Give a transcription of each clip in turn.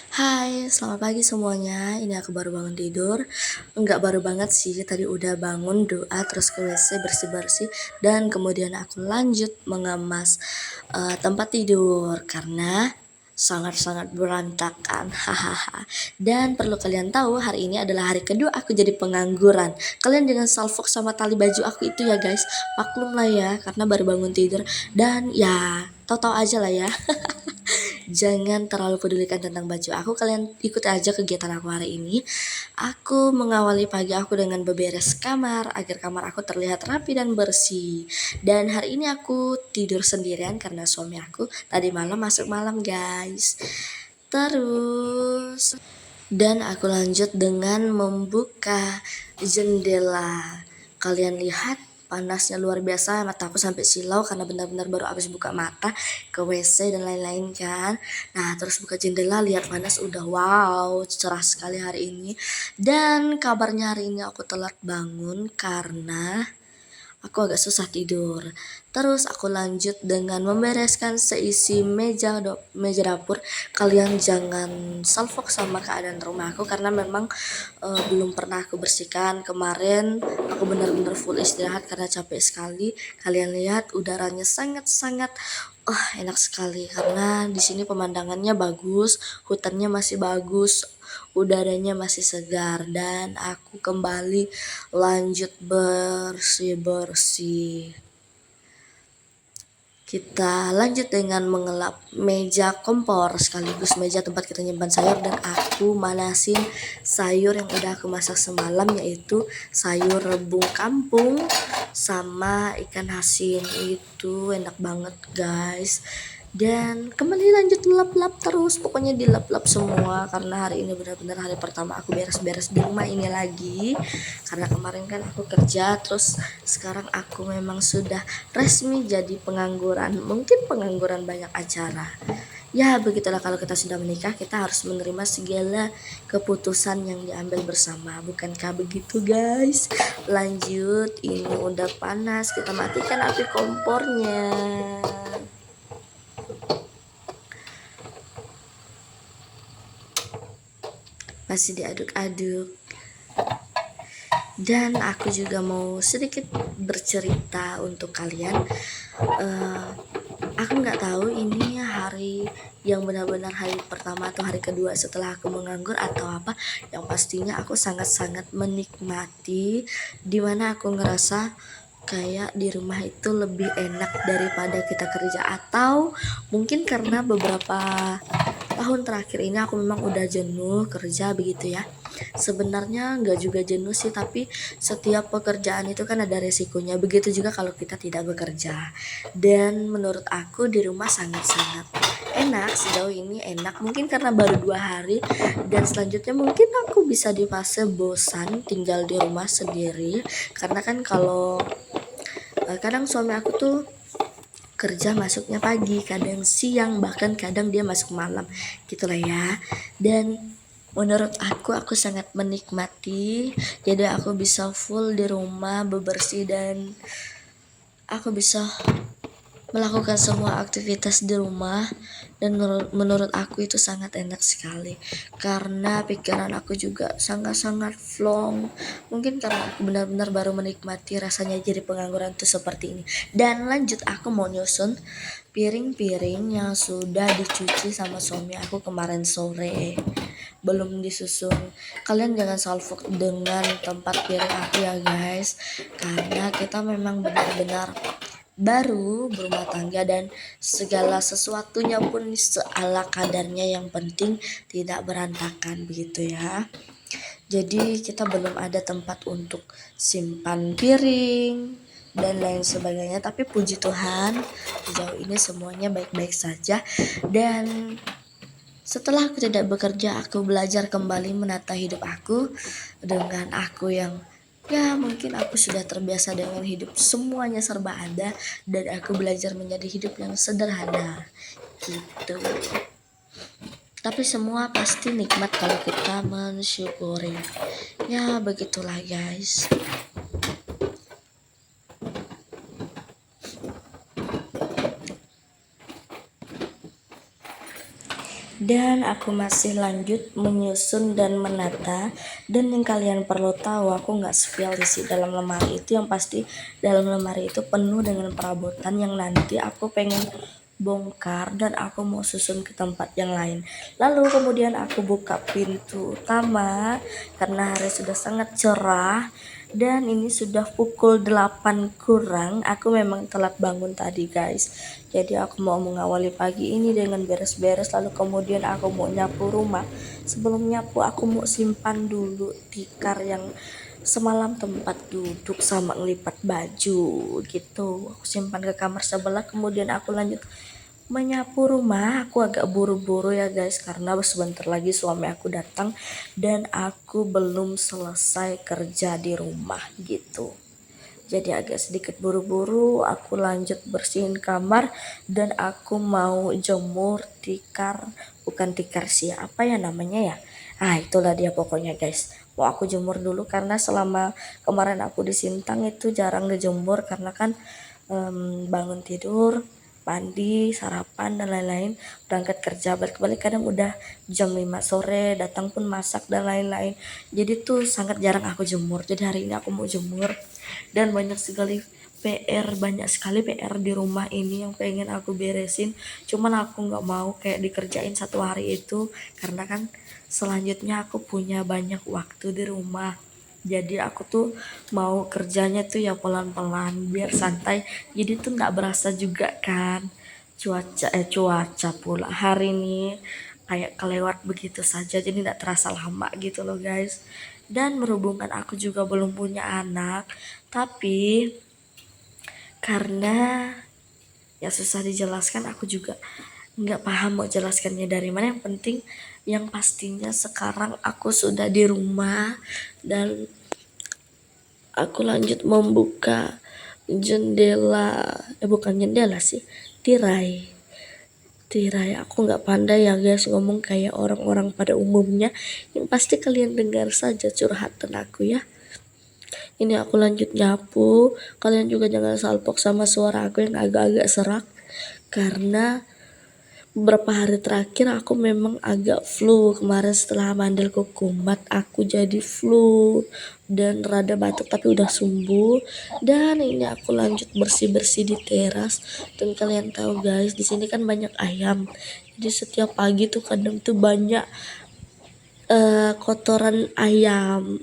Hai, selamat pagi semuanya. Ini aku baru bangun tidur. Enggak baru banget sih, tadi udah bangun doa terus ke WC bersih-bersih dan kemudian aku lanjut mengemas tempat tidur karena sangat-sangat berantakan. Hahaha. Dan perlu kalian tahu, hari ini adalah hari kedua aku jadi pengangguran. Kalian dengan salfok sama tali baju aku itu ya guys, maklum lah ya karena baru bangun tidur dan ya tahu-tahu aja lah ya. Jangan terlalu pedulikan tentang baju aku, kalian ikut aja kegiatan aku hari ini. Aku mengawali pagi aku dengan beberes kamar agar kamar aku terlihat rapi dan bersih. Dan hari ini aku tidur sendirian karena suami aku tadi malam masuk malam guys. Terus dan aku lanjut dengan membuka jendela. Kalian lihat panasnya luar biasa, mata aku sampai silau karena benar-benar baru habis buka mata ke WC dan lain-lain kan. Nah terus buka jendela lihat panas udah wow cerah sekali hari ini. Dan kabarnya hari ini aku telat bangun karena aku agak susah tidur. Terus aku lanjut dengan membereskan seisi meja dapur. Kalian jangan salfok sama keadaan rumah aku karena memang belum pernah aku bersihkan. Kemarin aku benar-benar full istirahat karena capek sekali. Kalian lihat udaranya sangat-sangat enak sekali karena di sini pemandangannya bagus, hutannya masih bagus, udaranya masih segar dan aku kembali lanjut bersih-bersih. Kita lanjut dengan mengelap meja kompor sekaligus meja tempat kita nyimpan sayur dan aku manasin sayur yang udah aku masak semalam yaitu sayur rebung kampung sama ikan asin. Itu enak banget guys. Dan kembali lanjut lap-lap terus, pokoknya dilap-lap semua karena hari ini benar-benar hari pertama aku beres-beres di rumah ini lagi karena kemarin kan aku kerja, terus sekarang aku memang sudah resmi jadi pengangguran, mungkin pengangguran banyak acara. Ya begitulah, kalau kita sudah menikah kita harus menerima segala keputusan yang diambil bersama, bukankah begitu guys? Lanjut, ini udah panas, kita matikan api kompornya. Masih diaduk-aduk. Dan aku juga mau sedikit bercerita untuk kalian. Aku nggak tahu ini hari yang benar-benar hari pertama atau hari kedua setelah aku menganggur atau apa. Yang pastinya aku sangat-sangat menikmati, dimana aku ngerasa kayak di rumah itu lebih enak daripada kita kerja, atau mungkin karena beberapa tahun terakhir ini aku memang udah jenuh kerja begitu ya. Sebenarnya nggak juga jenuh sih, tapi setiap pekerjaan itu kan ada resikonya. Begitu juga kalau kita tidak bekerja. Dan menurut aku di rumah sangat-sangat enak, sejauh ini enak. Mungkin karena baru 2 hari dan selanjutnya mungkin aku bisa di fase bosan tinggal di rumah sendiri. Karena kan kalau kadang suami aku tuh kerja masuknya pagi, kadang siang, bahkan kadang dia masuk malam gitulah ya. Dan menurut aku sangat menikmati, jadi aku bisa full di rumah bebersih dan aku bisa melakukan semua aktivitas di rumah. Dan menurut aku itu sangat enak sekali karena pikiran aku juga sangat-sangat flong, mungkin karena aku benar-benar baru menikmati rasanya jadi pengangguran tuh seperti ini. Dan lanjut, aku mau nyusun piring-piring yang sudah dicuci sama suami aku kemarin sore, belum disusun. Kalian jangan salfok dengan tempat piring aku ya guys, karena kita memang benar-benar baru berumah tangga dan segala sesuatunya pun seala kadarnya, yang penting tidak berantakan begitu ya. Jadi kita belum ada tempat untuk simpan piring dan lain sebagainya, tapi puji Tuhan sejauh ini semuanya baik-baik saja. Dan setelah aku tidak bekerja, aku belajar kembali menata hidup aku dengan aku yang ya mungkin aku sudah terbiasa dengan hidup semuanya serba ada, dan aku belajar menjadi hidup yang sederhana gitu. Tapi semua pasti nikmat kalau kita mensyukuri. Ya begitulah guys. Dan aku masih lanjut menyusun dan menata. Dan yang kalian perlu tahu, aku nggak spill isi dalam lemari itu. Yang pasti dalam lemari itu penuh dengan perabotan yang nanti aku pengen bongkar dan aku mau susun ke tempat yang lain. Lalu kemudian aku buka pintu utama karena hari sudah sangat cerah dan ini sudah pukul 8 kurang. Aku memang telat bangun tadi guys. Jadi aku mau mengawali pagi ini dengan beres-beres, lalu kemudian aku mau nyapu rumah. Sebelum nyapu aku mau simpan dulu tikar yang semalam tempat duduk sama ngelipat baju gitu. Aku simpan ke kamar sebelah, kemudian aku lanjut menyapu rumah. Aku agak buru-buru ya guys karena sebentar lagi suami aku datang dan aku belum selesai kerja di rumah gitu. Jadi agak sedikit buru-buru, aku lanjut bersihin kamar dan aku mau jemur tikar, bukan tikar sih, apa ya namanya ya? Itulah dia pokoknya guys. Mau aku jemur dulu karena selama kemarin aku di Sintang itu jarang dijemur karena kan bangun tidur, mandi, sarapan dan lain-lain, berangkat kerja, balik-balik kadang udah jam 5 sore, datang pun masak dan lain-lain. Jadi tuh sangat jarang aku jemur. Jadi hari ini aku mau jemur dan banyak sekali PR di rumah ini yang pengen aku beresin. Cuman aku nggak mau kayak dikerjain satu hari itu karena kan selanjutnya aku punya banyak waktu di rumah. Jadi aku tuh mau kerjanya tuh ya pelan-pelan biar santai. Jadi tuh nggak berasa juga kan cuaca pula hari ini kayak kelewat begitu saja. Jadi nggak terasa lama gitu loh guys. Dan berhubungan aku juga belum punya anak, tapi karena ya susah dijelaskan, aku juga nggak paham mau jelaskannya dari mana. Yang penting yang pastinya sekarang aku sudah di rumah dan aku lanjut membuka jendela, bukan jendela sih, tirai. Aku nggak pandai ya guys ngomong kayak orang-orang pada umumnya. Yang pasti kalian dengar saja curhatan aku ya. Ini aku lanjut nyapu. Kalian juga jangan salpok sama suara aku yang agak-agak serak karena beberapa hari terakhir aku memang agak flu. Kemarin setelah mandel kumat aku jadi flu dan rada batuk tapi udah sembuh. Dan ini aku lanjut bersih-bersih di teras. Dan kalian tahu guys, di sini kan banyak ayam. Jadi setiap pagi tuh kadang tuh banyak kotoran ayam.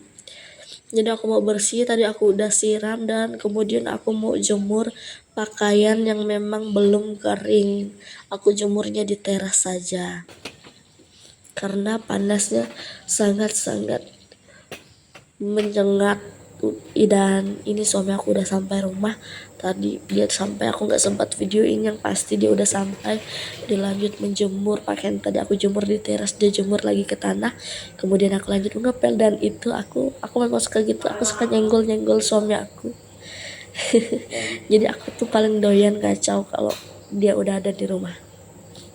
Jadi aku mau bersih, tadi aku udah siram dan kemudian aku mau jemur pakaian yang memang belum kering. Aku jemurnya di teras saja karena panasnya sangat-sangat menyengat. Dan ini suami aku udah sampai rumah tadi, dia sampai, aku nggak sempat videoin, yang pasti dia udah sampai. Dia lanjut menjemur pakaian tadi aku jemur di teras, dia jemur lagi ke tanah, kemudian aku lanjut ngepel. Dan itu aku memang suka gitu, aku suka nyenggol suami aku. Jadi aku tuh paling doyan kacau kalau dia udah ada di rumah.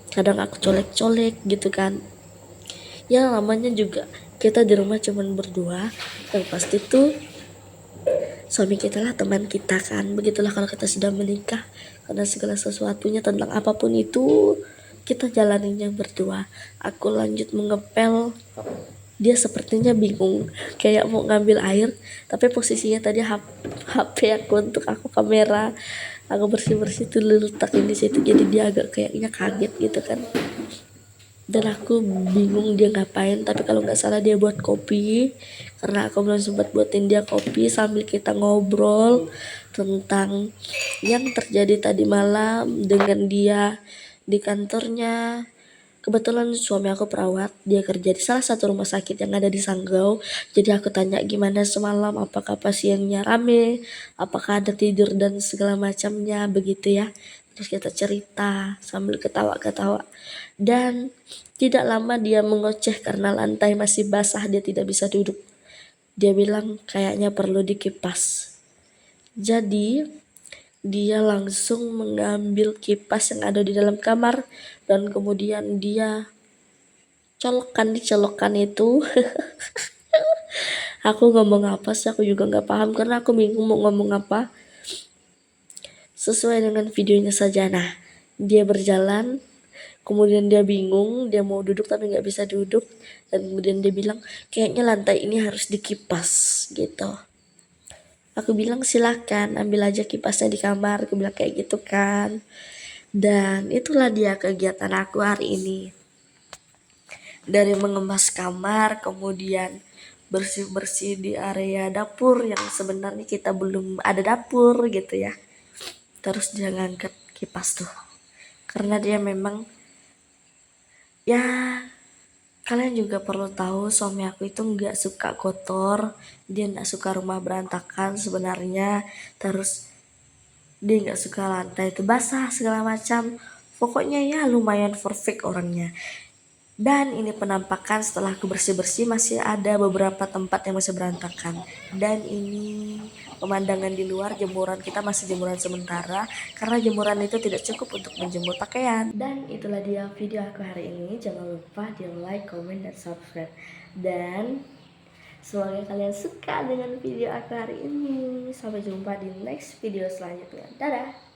Kadang aku colek-colek gitu kan, ya namanya juga kita di rumah cuman berdua, yang pasti tuh suami kita lah teman kita kan. Begitulah kalau kita sudah menikah, karena segala sesuatunya tentang apapun itu kita jalaninya berdua. Aku lanjut mengepel, dia sepertinya bingung kayak mau ngambil air, tapi posisinya tadi HP aku untuk aku kamera aku bersih-bersih tuh letakin di situ, jadi dia agak kayaknya kaget gitu kan. Dan aku bingung dia ngapain, tapi kalau nggak salah dia buat kopi karena aku belum sempat buatin dia kopi. Sambil kita ngobrol tentang yang terjadi tadi malam dengan dia di kantornya. Kebetulan suami aku perawat, dia kerja di salah satu rumah sakit yang ada di Sanggau. Jadi aku tanya gimana semalam, apakah pasiennya rame, apakah ada tidur dan segala macamnya begitu ya. Terus kita cerita sambil ketawa-ketawa. Dan tidak lama dia mengoceh karena lantai masih basah, dia tidak bisa duduk. Dia bilang kayaknya perlu dikipas. Jadi dia langsung mengambil kipas yang ada di dalam kamar dan kemudian dia colokkan di colokan itu. Aku ngomong apa sih, aku juga nggak paham karena aku bingung mau ngomong apa. Sesuai dengan videonya saja. Nah, dia berjalan Kemudian dia bingung, dia mau duduk tapi nggak bisa duduk. Dan kemudian dia bilang, kayaknya lantai ini harus dikipas gitu. Aku bilang silakan ambil aja kipasnya di kamar. Aku bilang kayak gitu kan. Dan itulah dia kegiatan aku hari ini. Dari mengemas kamar, kemudian bersih-bersih di area dapur yang sebenarnya kita belum ada dapur gitu ya. Terus dia ngangkat kipas tuh. Karena dia memang ya, kalian juga perlu tahu suami aku itu nggak suka kotor, dia nggak suka rumah berantakan sebenarnya, terus dia nggak suka lantai itu basah segala macam. Pokoknya ya lumayan perfect orangnya. Dan ini penampakan setelah aku bersih-bersih, masih ada beberapa tempat yang masih berantakan. Dan ini pemandangan di luar, jemuran kita masih jemuran sementara karena jemuran itu tidak cukup untuk menjemur pakaian. Dan itulah dia video aku hari ini. Jangan lupa di like, comment, dan subscribe. Dan semoga kalian suka dengan video aku hari ini. Sampai jumpa di next video selanjutnya. Dadah.